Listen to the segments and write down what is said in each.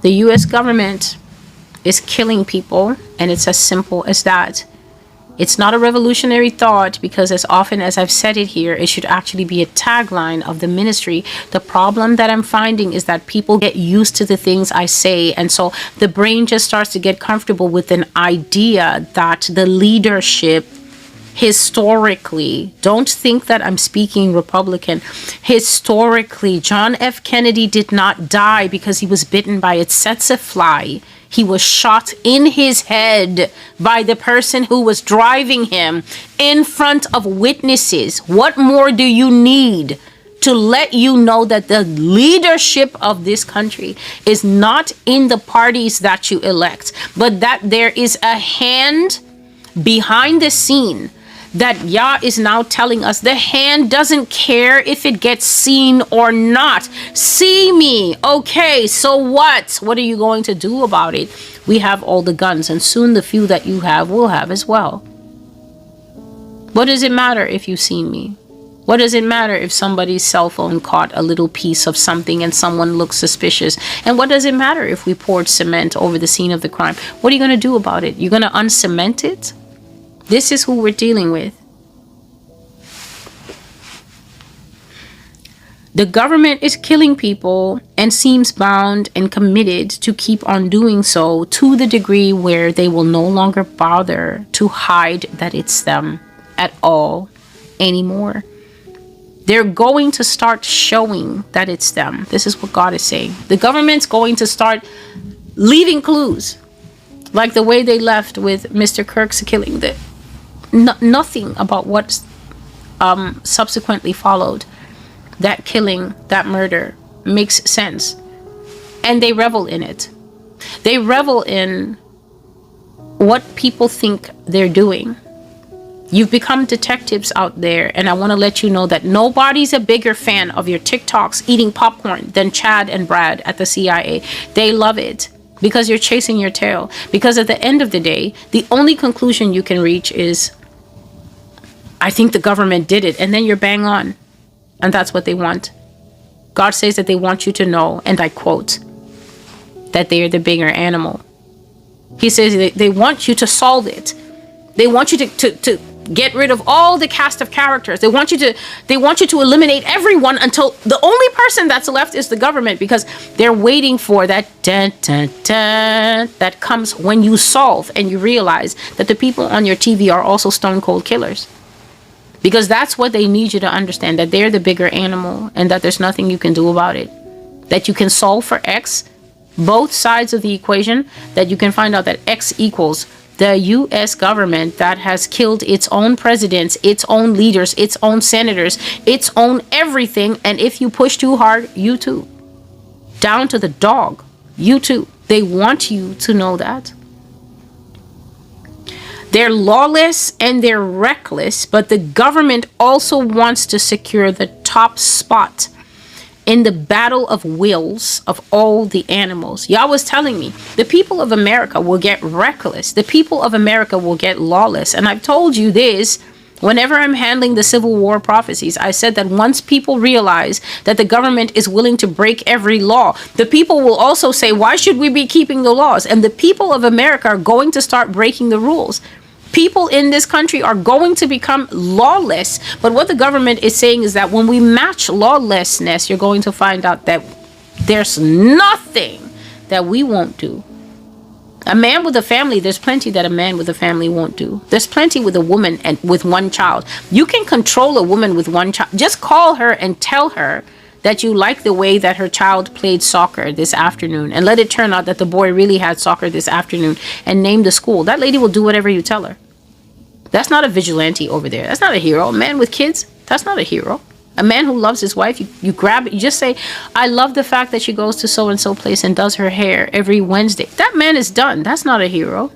The US government is killing people, and it's as simple as that. It's not a revolutionary thought, because as often as I've said it here, it should actually be a tagline of the ministry. The problem that I'm finding is that people get used to the things I say, and so the brain just starts to get comfortable with an idea that the leadership historically, don't think that I'm speaking Republican, historically, John F. Kennedy did not die because he was bitten by a tsetse fly. He was shot in his head by the person who was driving him in front of witnesses. What more do you need to let you know that the leadership of this country is not in the parties that you elect, but that there is a hand behind the scene that Yah is now telling us? The hand doesn't care if it gets seen or not. See me. Okay, so what? What are you going to do about it? We have all the guns, and soon the few that you have will have as well. What does it matter if you see me? What does it matter if somebody's cell phone caught a little piece of something and someone looks suspicious? And what does it matter if we poured cement over the scene of the crime? What are you going to do about it? You're going to uncement it? This is who we're dealing with. The government is killing people and seems bound and committed to keep on doing so, to the degree where they will no longer bother to hide that it's them at all anymore. They're going to start showing that it's them. This is what God is saying. The government's going to start leaving clues, like the way they left with Mr. Kirk's killing. Nothing about what subsequently followed that killing, that murder, makes sense. And they revel in it. They revel in what people think they're doing. You've become detectives out there, and I want to let you know that nobody's a bigger fan of your TikToks eating popcorn than Chad and Brad at the CIA. They love it because you're chasing your tail. Because at the end of the day, the only conclusion you can reach is, I think the government did it, and then you're bang on. And that's what they want. God says that they want you to know, and I quote, that they are the bigger animal. He says they want you to solve it. They want you to get rid of all the cast of characters. They want you to eliminate everyone until the only person that's left is the government, because they're waiting for that dun, dun, dun, that comes when you solve and you realize that the people on your TV are also stone cold killers. Because that's what they need you to understand, that they're the bigger animal and that there's nothing you can do about it. That you can solve for X, both sides of the equation, that you can find out that X equals the US government that has killed its own presidents, its own leaders, its own senators, its own everything. And if you push too hard, you too. Down to the dog, you too. They want you to know that. They're lawless and they're reckless, but the government also wants to secure the top spot in the battle of wills of all the animals. Y'all was telling me the people of America will get reckless. The people of America will get lawless. And I've told you this whenever I'm handling the Civil War prophecies. I said that once people realize that the government is willing to break every law, the people will also say, why should we be keeping the laws? And the people of America are going to start breaking the rules. People in this country are going to become lawless. But what the government is saying is that when we match lawlessness, you're going to find out that there's nothing that we won't do. A man with a family, there's plenty that a man with a family won't do. There's plenty with a woman and with one child. You can control a woman with one child. Just call her and tell her that you like the way that her child played soccer this afternoon, and let it turn out that the boy really had soccer this afternoon, and name the school. That lady will do whatever you tell her. That's not a vigilante over there. That's not a hero. A man with kids, that's not a hero. A man who loves his wife, you grab it, you just say, I love the fact that she goes to so-and-so place and does her hair every Wednesday. That man is done. That's not a hero.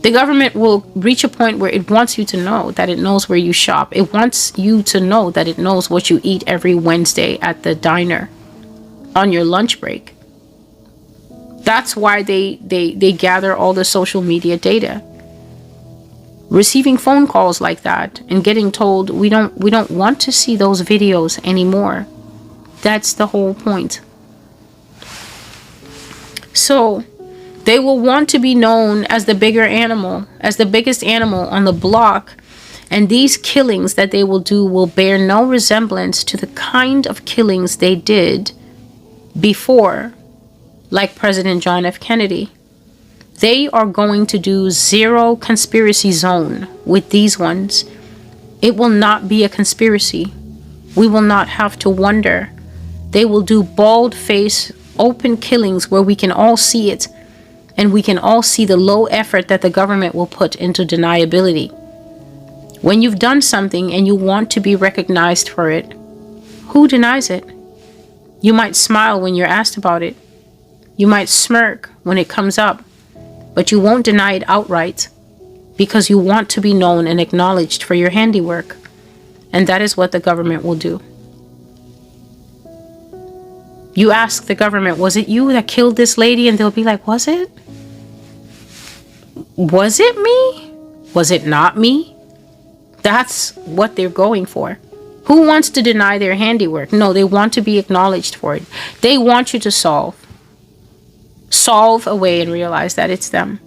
The government will reach a point where it wants you to know that it knows where you shop. It wants you to know that it knows what you eat every Wednesday at the diner on your lunch break. That's why they gather all the social media data. Receiving phone calls like that and getting told we don't want to see those videos anymore. That's the whole point. So they will want to be known as the bigger animal, as the biggest animal on the block. And these killings that they will do will bear no resemblance to the kind of killings they did before, like President John F. Kennedy. They are going to do zero conspiracy zone with these ones. It will not be a conspiracy. We will not have to wonder. They will do bald-faced, open killings where we can all see it, and we can all see the low effort that the government will put into deniability. When you've done something and you want to be recognized for it, who denies it? You might smile when you're asked about it. You might smirk when it comes up, but you won't deny it outright because you want to be known and acknowledged for your handiwork. And that is what the government will do. You ask the government, was it you that killed this lady? And they'll be like, was it? Was it me? Was it not me? That's what they're going for. Who wants to deny their handiwork? No, they want to be acknowledged for it. They want you to solve away and realize that it's them.